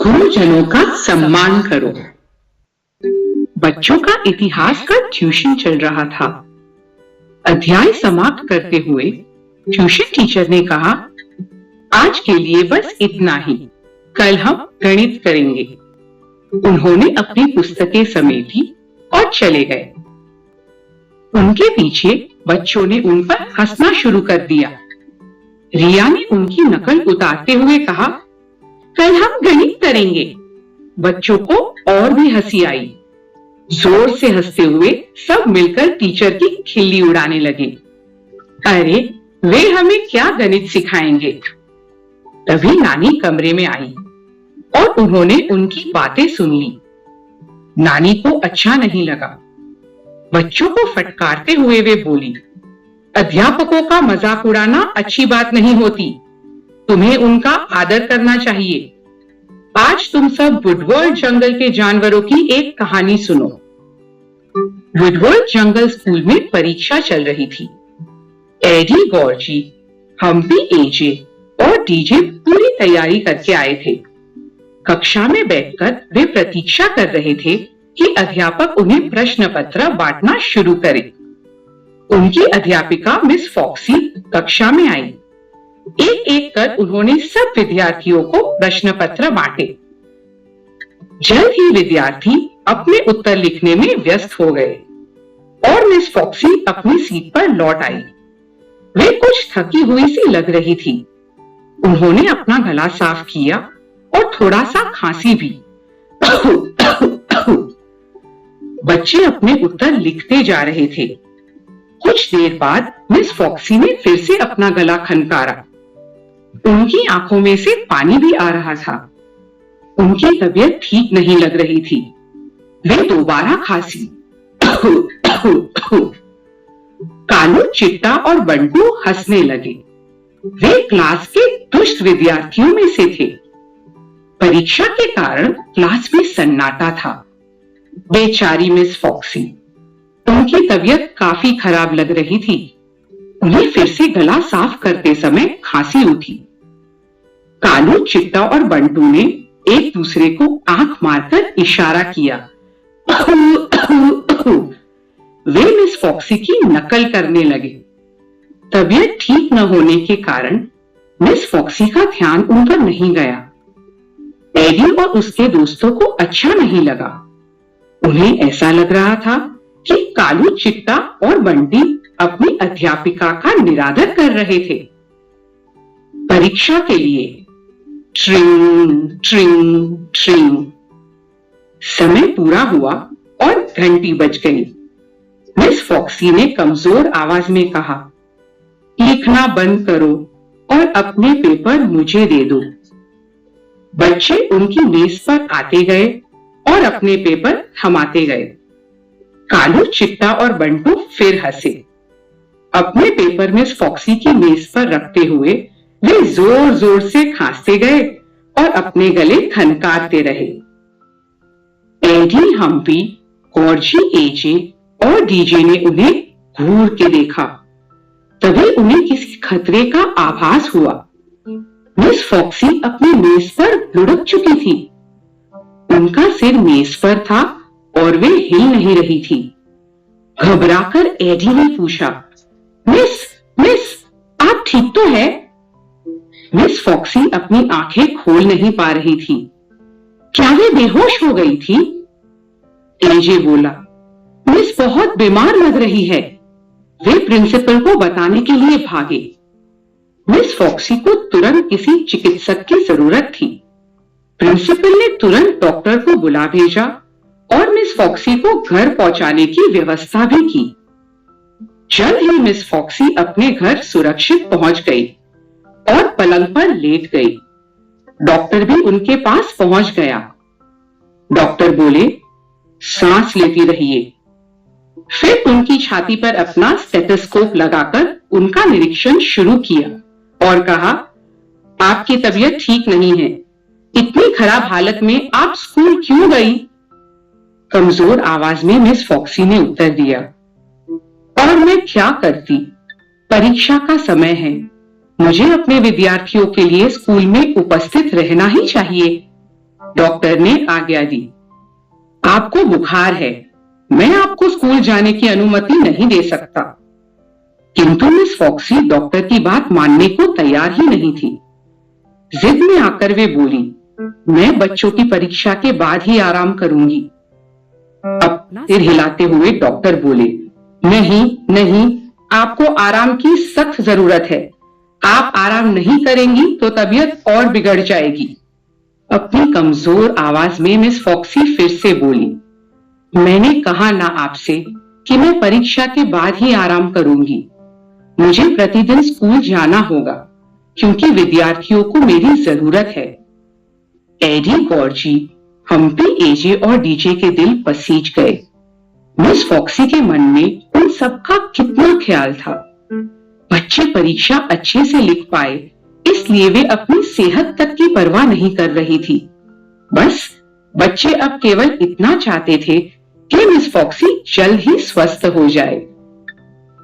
गुरुजनों का सम्मान करो। बच्चों का इतिहास का ट्यूशन चल रहा था। अध्याय समाप्त करते हुए ट्यूशन टीचर ने कहा, आज के लिए बस इतना ही, कल हम गणित करेंगे। उन्होंने अपनी पुस्तकें समेटी और चले गए। उनके पीछे बच्चों ने उन पर हंसना शुरू कर दिया। रिया ने उनकी नकल उतारते हुए कहा, कल हम गणित करेंगे। बच्चों को और भी हंसी आई। जोर से हंसते हुए सब मिलकर टीचर की खिल्ली उड़ाने लगे। अरे, वे हमें क्या गणित सिखाएंगे। तभी नानी कमरे में आई और उन्होंने उनकी बातें सुन ली। नानी को अच्छा नहीं लगा। बच्चों को फटकारते हुए वे बोली, अध्यापकों का मजाक उड़ाना अच्छी बात नहीं होती। तुम्हें उनका आदर करना चाहिए। आज तुम सब वुडवर्ल्ड जंगल के जानवरों की एक कहानी सुनो। वुडवर्ल्ड जंगल स्कूल में परीक्षा चल रही थी। एडी, गॉर्जी, हम्पी, एजे और डीजे पूरी तैयारी करके आए थे। कक्षा में बैठकर वे प्रतीक्षा कर रहे थे कि अध्यापक उन्हें प्रश्न पत्र बांटना शुरू करे। उनकी अध्यापिका मिस फॉक्सी कक्षा में आई। एक एक कर उन्होंने सब विद्यार्थियों को प्रश्न पत्र बांटे। जल्द ही विद्यार्थी अपने उत्तर लिखने में व्यस्त हो गए और मिस फॉक्सी अपनी सीट पर लौट आई। वे कुछ थकी हुई सी लग रही थी। उन्होंने अपना गला साफ किया और थोड़ा सा खांसी भी। बच्चे अपने उत्तर लिखते जा रहे थे। कुछ देर बाद मिस फॉक्सी ने फिर से अपना गला खनकारा। उनकी आंखों में से पानी भी आ रहा था। उनकी तबीयत ठीक नहीं लग रही थी। वे दोबारा खांसी। कालू, चिट्टा और बंटू हंसने लगे। वे क्लास के दुष्ट विद्यार्थियों में से थे। परीक्षा के कारण क्लास में सन्नाटा था। बेचारी मिस फॉक्सी, उनकी तबीयत काफी खराब लग रही थी। उन्हें फिर से गला साफ करते समय खांसी उठी। कालू, चिट्टा और बंटू ने एक दूसरे को आंख मारकर इशारा किया। वे मिस फॉक्सी की नकल करने लगे। तबीयत ठीक न होने के कारण मिस फॉक्सी का ध्यान उन पर नहीं गया। एडी और उसके दोस्तों को अच्छा नहीं लगा। उन्हें ऐसा लग रहा था कि कालू, चिट्टा और बंटी अपनी अध्यापिका का निरादर कर रहे थे। परीक्षा के लिए ट्रिंग ट्रिंग ट्रिंग समय पूरा हुआ और घंटी बज गई। मिस फॉक्सी ने कमजोर आवाज में कहा, लिखना बंद करो और अपने पेपर मुझे दे दो। बच्चे उनकी मेज पर आते गए और अपने पेपर थमाते गए। कालू, चिट्टा और बंटू फिर हंसे। अपने पेपर मिस फॉक्सी की मेज पर रखते हुए वे जोर जोर से खांसते गए और अपने गले खनकारते रहे। एडी, हम्पी, गॉर्जी, एजे और डीजे ने उन्हें घूर के देखा। तभी उन्हें किसी खतरे का आभास हुआ। मिस फॉक्सी अपनी मेज पर लुढ़क चुकी थी। उनका सिर मेज पर था और वे हिल नहीं रही थी। घबराकर एडी ने पूछा, मिस मिस आप ठीक तो है? मिस फॉक्सी अपनी आंखें खोल नहीं पा रही थी। क्या वे बेहोश हो गई थी? एजे बोला, मिस बहुत बीमार लग रही है। वे प्रिंसिपल को बताने के लिए भागे। मिस फॉक्सी को तुरंत किसी चिकित्सक की जरूरत थी। प्रिंसिपल ने तुरंत डॉक्टर को बुला भेजा और मिस फॉक्सी को घर पहुंचाने की व्यवस्था भी की। जल्द ही मिस फॉक्सी अपने घर सुरक्षित पहुंच गई और पलंग पर लेट गई। डॉक्टर भी उनके पास पहुंच गया। डॉक्टर बोले, सांस लेती रहिए। फिर उनकी छाती पर अपना स्टेथोस्कोप लगाकर उनका निरीक्षण शुरू किया और कहा, आपकी तबीयत ठीक नहीं है। इतनी खराब हालत में आप स्कूल क्यों गई? कमजोर आवाज में मिस फॉक्सी ने उत्तर दिया, और मैं क्या करती, परीक्षा का समय है। मुझे अपने विद्यार्थियों के लिए स्कूल में उपस्थित रहना ही चाहिए। डॉक्टर ने आज्ञा दी। आपको बुखार है, मैं आपको स्कूल जाने की अनुमति नहीं दे सकता। किंतु मिस फॉक्सी डॉक्टर की बात मानने को तैयार ही नहीं थी। जिद में आकर वे बोली, मैं बच्चों की परीक्षा के बाद ही आराम करूंगी। अब सिर हिलाते हुए डॉक्टर बोले, नहीं नहीं, आपको आराम की सख्त जरूरत है। आप आराम नहीं करेंगी तो तबीयत और बिगड़ जाएगी। अपनी कमजोर आवाज में मिस फॉक्सी फिर से बोली, मैंने कहा ना आपसे कि मैं परीक्षा के बाद ही आराम करूंगी। मुझे प्रतिदिन स्कूल जाना होगा क्योंकि विद्यार्थियों को मेरी जरूरत है। एडी, गॉर्जी, हम्पी, एजे और डीजे के दिल पसीज गए। मिस फॉक्सी के मन में उन सबका कितना ख्याल था। बच्चे परीक्षा अच्छे से लिख पाए, इसलिए वे अपनी सेहत तक की परवाह नहीं कर रही थी। बस बच्चे अब केवल इतना चाहते थे कि मिस फॉक्सी जल्द ही स्वस्थ हो जाए।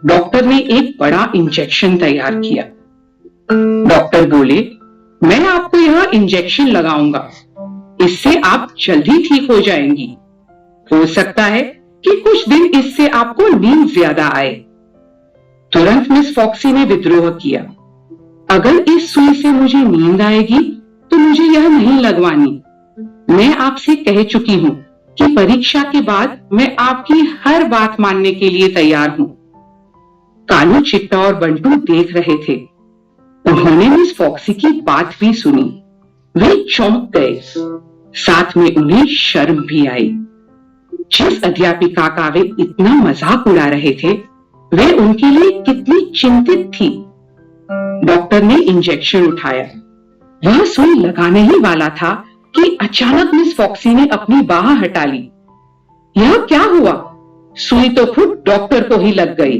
डॉक्टर ने एक बड़ा इंजेक्शन तैयार किया। डॉक्टर बोले, मैं आपको यह इंजेक्शन लगाऊंगा, इससे आप जल्दी ठीक हो जाएंगी। हो सकता है कि कुछ दिन इससे आपको नींद ज्यादा आए। तुरंत मिस फॉक्सी ने विद्रोह किया, अगर इस सुई से मुझे नींद आएगी तो मुझे यह नहीं लगवानी। मैं आपसे कह चुकी हूँ कि परीक्षा के बाद मैं आपकी हर बात मानने के लिए तैयार हूँ। कालू, चिट्टा और बंटू देख रहे थे। उन्होंने मिस फॉक्सी की बात भी सुनी। वे चौंक गए, साथ में उन्हें शर्म भी आई। जिस अध्यापिका का वे इतना मजाक उड़ा रहे थे, वे उनके लिए कितनी चिंतित थी। डॉक्टर ने इंजेक्शन उठाया। वह सुई लगाने ही वाला था कि अचानक मिस फॉक्सी ने अपनी बाह हटा ली। यह क्या हुआ? सुई तो खुद डॉक्टर को ही लग गई।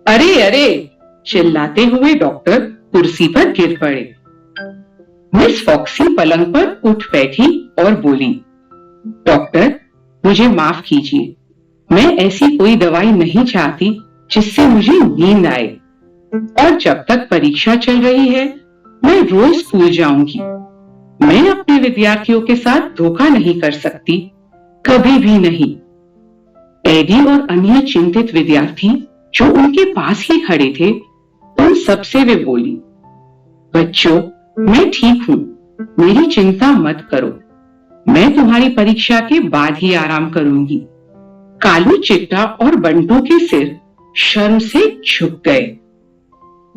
अरे अरे, चिल्लाते हुए डॉक्टर कुर्सी पर गिर पड़े। मिस फॉक्सी पलंग पर उठ बैठी और बोली, डॉक्टर, मुझे माफ कीजिए, मैं ऐसी कोई दवाई नहीं चाहती जिससे मुझे नींद आए, और जब तक परीक्षा चल रही है मैं रोज स्कूल जाऊंगी। मैं अपने विद्यार्थियों के साथ धोखा नहीं कर सकती, कभी भी नहीं। एडी और अन्य चिंतित विद्यार्थी जो उनके पास ही खड़े थे, उन सबसे वे बोली, बच्चों, मैं ठीक हूं, मेरी चिंता मत करो, मैं तुम्हारी परीक्षा के बाद ही आराम करूंगी। कालू, चिट्टा और बंटू के सिर शर्म से झुक गए।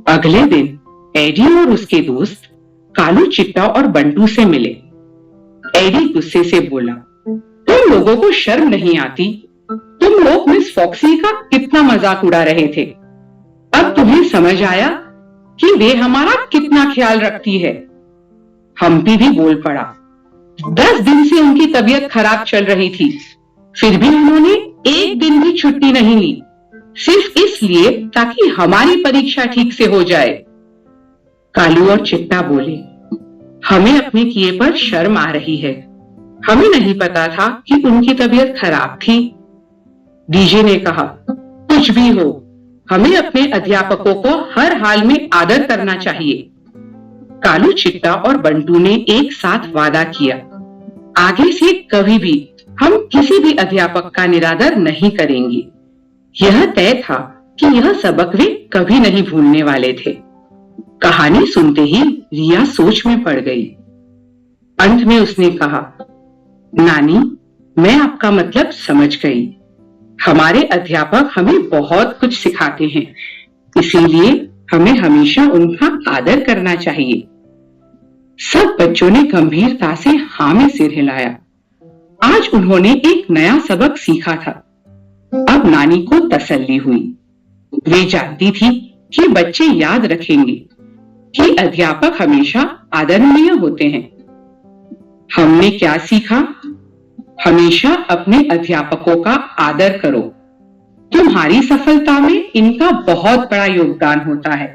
अगले दिन एडी और उसके दोस्त कालू, चिट्टा और बंटू से मिले। एडी गुस्से से बोला, तुम लोगों को शर्म नहीं आती? तुम लोग मिस फॉक्सी का कितना मजाक उड़ा रहे थे। अब तुम्हें समझ आया कि वे हमारा कितना ख्याल रखती है। हम्पी भी बोल पड़ा, 10 दिन से उनकी तबीयत खराब चल रही थी, फिर भी उन्होंने एक दिन भी छुट्टी नहीं ली, सिर्फ इसलिए ताकि हमारी परीक्षा ठीक से हो जाए। कालू और चिट्टा बोले, हमें अपने किए पर शर्म आ रही है, हमें नहीं पता था कि उनकी तबीयत खराब थी। डीजे ने कहा, कुछ भी हो, हमें अपने अध्यापकों को हर हाल में आदर करना चाहिए। कालू, चिट्टा और बंटू ने एक साथ वादा किया, आगे से कभी भी हम किसी भी अध्यापक का निरादर नहीं करेंगे। यह तय था कि यह सबक वे कभी नहीं भूलने वाले थे। कहानी सुनते ही रिया सोच में पड़ गई। अंत में उसने कहा, नानी, मैं आपका मतलब समझ गई। हमारे अध्यापक हमें बहुत कुछ सिखाते हैं, इसीलिए हमें हमेशा उनका आदर करना चाहिए। सब बच्चों ने गंभीरता से हाँ में सिर हिलाया। आज उन्होंने एक नया सबक सीखा था। अब नानी को तसल्ली हुई। वे जानती थी कि बच्चे याद रखेंगे कि अध्यापक हमेशा आदरणीय होते हैं। हमने क्या सीखा? हमेशा अपने अध्यापकों का आदर करो। तुम्हारी सफलता में इनका बहुत बड़ा योगदान होता है।